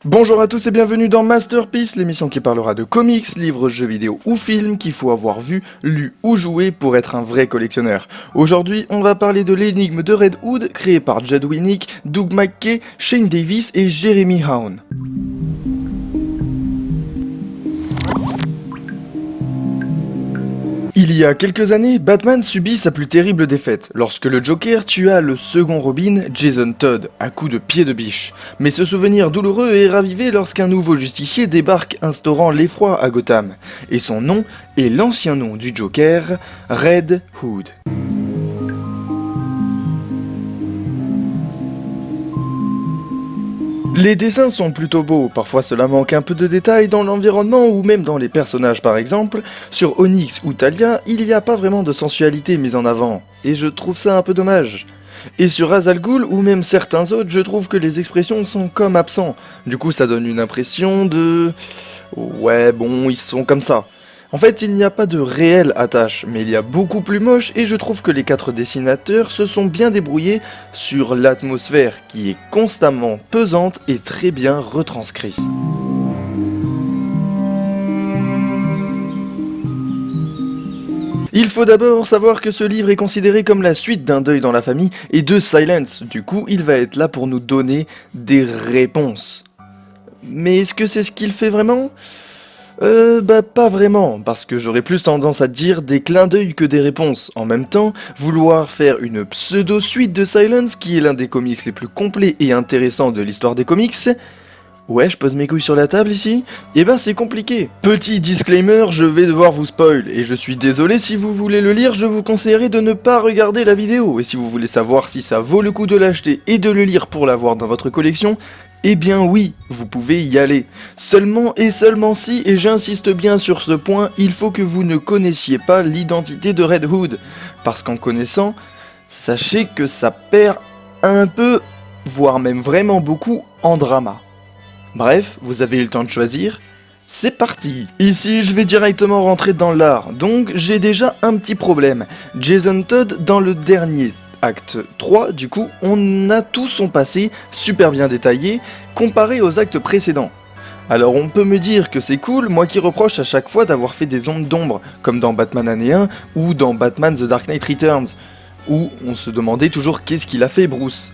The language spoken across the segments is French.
Bonjour à tous et bienvenue dans Masterpiece, l'émission qui parlera de comics, livres, jeux vidéo ou films qu'il faut avoir vu, lu ou joué pour être un vrai collectionneur. Aujourd'hui, on va parler de l'énigme de Red Hood, créée par Judd Winnick, Doug McKay, Shane Davis et Jeremy Haun. Il y a quelques années, Batman subit sa plus terrible défaite, lorsque le Joker tua le second Robin, Jason Todd, à coups de pied de biche. Mais ce souvenir douloureux est ravivé lorsqu'un nouveau justicier débarque instaurant l'effroi à Gotham. Et son nom est l'ancien nom du Joker, Red Hood. Les dessins sont plutôt beaux, parfois cela manque un peu de détails dans l'environnement ou même dans les personnages par exemple. Sur Onyx ou Talia, il n'y a pas vraiment de sensualité mise en avant, et je trouve ça un peu dommage. Et sur Ra's al Ghul ou même certains autres, je trouve que les expressions sont comme absents. Du coup ça donne une impression de... Ouais bon, ils sont comme ça. En fait, il n'y a pas de réelle attache, mais il y a beaucoup plus moche et je trouve que les 4 dessinateurs se sont bien débrouillés sur l'atmosphère qui est constamment pesante et très bien retranscrite. Il faut d'abord savoir que ce livre est considéré comme la suite d'un deuil dans la famille et de Silence, du coup il va être là pour nous donner des réponses. Mais est-ce que c'est ce qu'il fait vraiment ? Pas vraiment, parce que j'aurais plus tendance à dire des clins d'œil que des réponses. En même temps, vouloir faire une pseudo-suite de Silence, qui est l'un des comics les plus complets et intéressants de l'histoire des comics... Ouais, je pose mes couilles sur la table ici. Eh ben c'est compliqué. Petit disclaimer, je vais devoir vous spoil, et je suis désolé si vous voulez le lire, je vous conseillerais de ne pas regarder la vidéo, et si vous voulez savoir si ça vaut le coup de l'acheter et de le lire pour l'avoir dans votre collection, eh bien oui, vous pouvez y aller. Seulement et seulement si, et j'insiste bien sur ce point, il faut que vous ne connaissiez pas l'identité de Red Hood, parce qu'en connaissant, sachez que ça perd un peu, voire même vraiment beaucoup, en drama. Bref, vous avez eu le temps de choisir, c'est parti. Ici, je vais directement rentrer dans l'art, donc j'ai déjà un petit problème. Jason Todd, dans le dernier acte 3, du coup, on a tout son passé, super bien détaillé, comparé aux actes précédents. Alors on peut me dire que c'est cool, moi qui reproche à chaque fois d'avoir fait des ondes d'ombre, comme dans Batman année 1, ou dans Batman The Dark Knight Returns, où on se demandait toujours qu'est-ce qu'il a fait Bruce.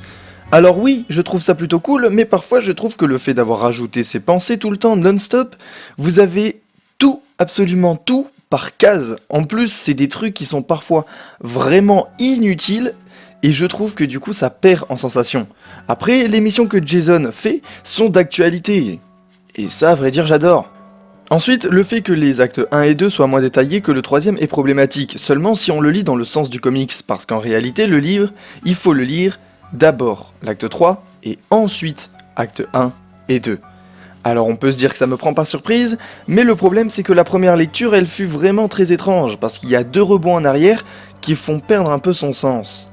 Alors oui, je trouve ça plutôt cool, mais parfois je trouve que le fait d'avoir rajouté ses pensées tout le temps non-stop, vous avez tout, absolument tout, par case. En plus, c'est des trucs qui sont parfois vraiment inutiles, et je trouve que du coup ça perd en sensation. Après, les missions que Jason fait sont d'actualité, et ça, à vrai dire, j'adore. Ensuite, le fait que les actes 1 et 2 soient moins détaillés que le troisième est problématique, seulement si on le lit dans le sens du comics, parce qu'en réalité, le livre, il faut le lire d'abord l'acte 3 et ensuite acte 1 et 2. Alors on peut se dire que ça me prend par surprise, mais le problème c'est que la première lecture elle fut vraiment très étrange, parce qu'il y a 2 rebonds en arrière qui font perdre un peu son sens.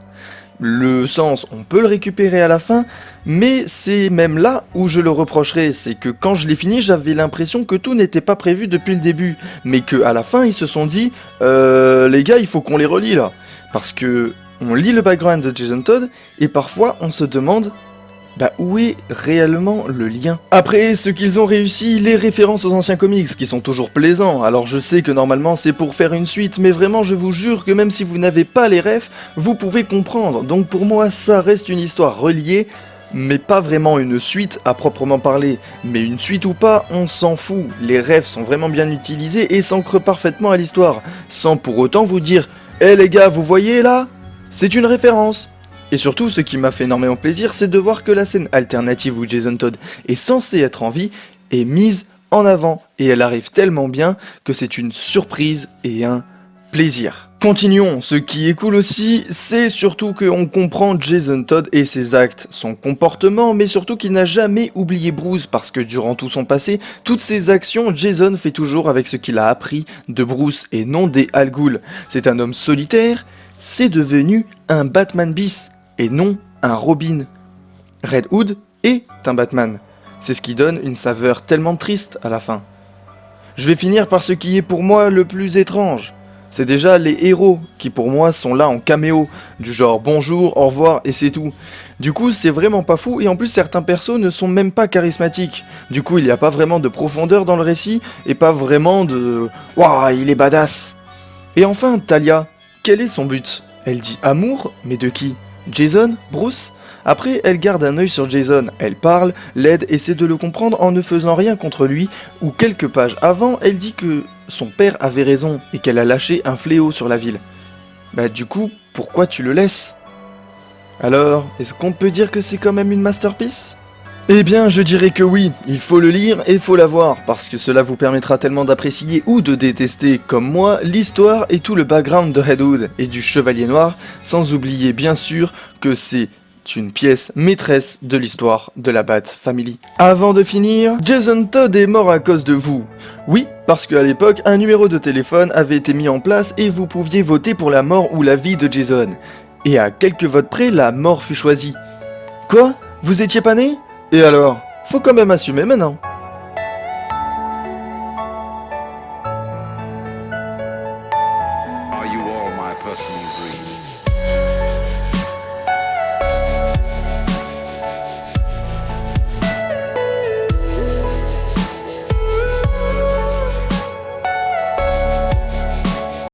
Le sens, on peut le récupérer à la fin, mais c'est même là où je le reprocherai, c'est que quand je l'ai fini, j'avais l'impression que tout n'était pas prévu depuis le début, mais qu'à la fin ils se sont dit les gars, il faut qu'on les relie là, parce que on lit le background de Jason Todd et parfois on se demande où est réellement le lien. Après, ce qu'ils ont réussi, les références aux anciens comics qui sont toujours plaisants. Alors je sais que normalement c'est pour faire une suite, mais vraiment je vous jure que même si vous n'avez pas les refs, vous pouvez comprendre. Donc pour moi ça reste une histoire reliée, mais pas vraiment une suite à proprement parler. Mais une suite ou pas, on s'en fout. Les refs sont vraiment bien utilisés et s'ancrent parfaitement à l'histoire, sans pour autant vous dire « Eh les gars, vous voyez là ? C'est une référence !» Et surtout, ce qui m'a fait énormément plaisir, c'est de voir que la scène alternative où Jason Todd est censé être en vie est mise en avant, et elle arrive tellement bien que c'est une surprise et un plaisir. Continuons, ce qui est cool aussi, c'est surtout qu'on comprend Jason Todd et ses actes, son comportement, mais surtout qu'il n'a jamais oublié Bruce, parce que durant tout son passé, toutes ses actions, Jason fait toujours avec ce qu'il a appris de Bruce et non des Al Ghul. C'est un homme solitaire, c'est devenu un Batman bis, et non un Robin. Red Hood est un Batman. C'est ce qui donne une saveur tellement triste à la fin. Je vais finir par ce qui est pour moi le plus étrange. C'est déjà les héros qui pour moi sont là en caméo, du genre bonjour, au revoir et c'est tout. Du coup c'est vraiment pas fou et en plus certains persos ne sont même pas charismatiques. Du coup il n'y a pas vraiment de profondeur dans le récit et pas vraiment de waouh il est badass. Et enfin Talia, quel est son but? Elle dit amour, mais de qui? Jason? Bruce? Après, elle garde un œil sur Jason, elle parle, l'aide, essaie de le comprendre en ne faisant rien contre lui, ou quelques pages avant, elle dit que son père avait raison et qu'elle a lâché un fléau sur la ville. Bah du coup, pourquoi tu le laisses? Alors, est-ce qu'on peut dire que c'est quand même une masterpiece? Eh bien, je dirais que oui, il faut le lire et il faut l'avoir, parce que cela vous permettra tellement d'apprécier ou de détester, comme moi, l'histoire et tout le background de Redwood et du Chevalier Noir, sans oublier bien sûr que c'est une pièce maîtresse de l'histoire de la Bat Family. Avant de finir, Jason Todd est mort à cause de vous. Oui, parce qu'à l'époque, un numéro de téléphone avait été mis en place et vous pouviez voter pour la mort ou la vie de Jason. Et à quelques votes près, la mort fut choisie. Quoi? Vous étiez pas né? Et alors? Faut quand même assumer maintenant. Are you all my personal dreams?